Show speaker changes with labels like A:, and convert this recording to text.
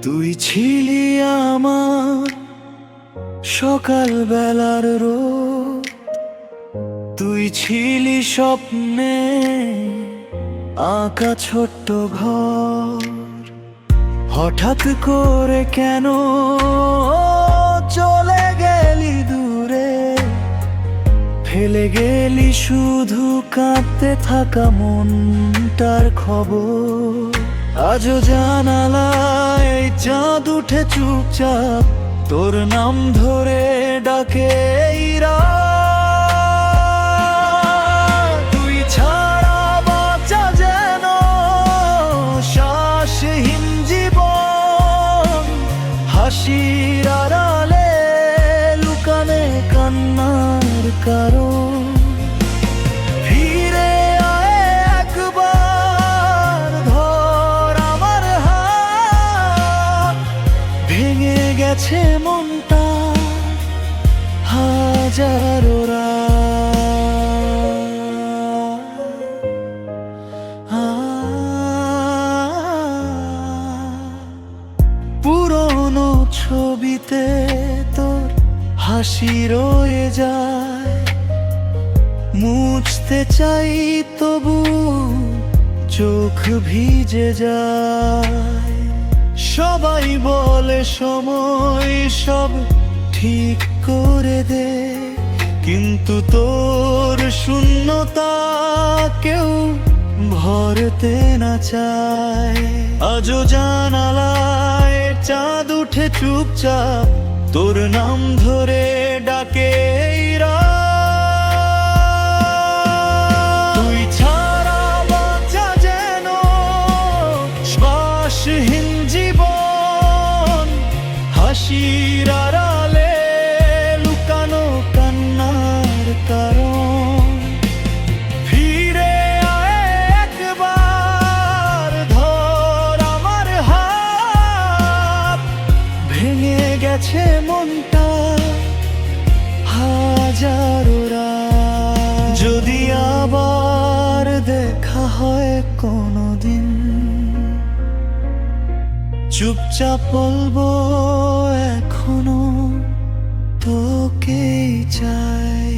A: তুই ছিলি আমার সকাল বেলার রোদ, তুই ছিলি স্বপ্নে আঁকা ছোট্ট ঘর। হঠাৎ করে কেন চলে গেলি দূরে, ফেলে গেলি শুধু কাঁদতে থাকা মনটার খবর। আজও জানালায় চাঁদ উঠে চুপচাপ তোর নাম ধরে ডাকে এই রাত। তুই ছাড়া বাঁচা যেন শ্বাসহীন জীবন, হাসির আড়ালে লুকানে কান্নার কারণ। গেছে মনটা হাজারো পুরনো ছবিতে তোর হাসি রয়ে যায়, মুছতে চাই তবু চোখ ভিজে যায়। সবাই বলে সময় সব ঠিক করে দে, কিন্তু তোর শূন্যতা কেউ ভরতে না চায়। আজও জানালায় চাঁদ উঠে চুপচাপ তোর নাম ধরে ডাকে এই রাত। তুই ছাড়া বাঁচা যেন শ্বাসহীন জীবন, হাসির আড়ালে লুকানো কান্নার কারণ। ফিরে আয় একবার, ধর আমার হাত। ভেঙে গেছে মনটা হাজারো রাত। যদি আবার দেখা হয় কোনোদিন, চুপচাপ বলবো এখনো তোকেই চাই।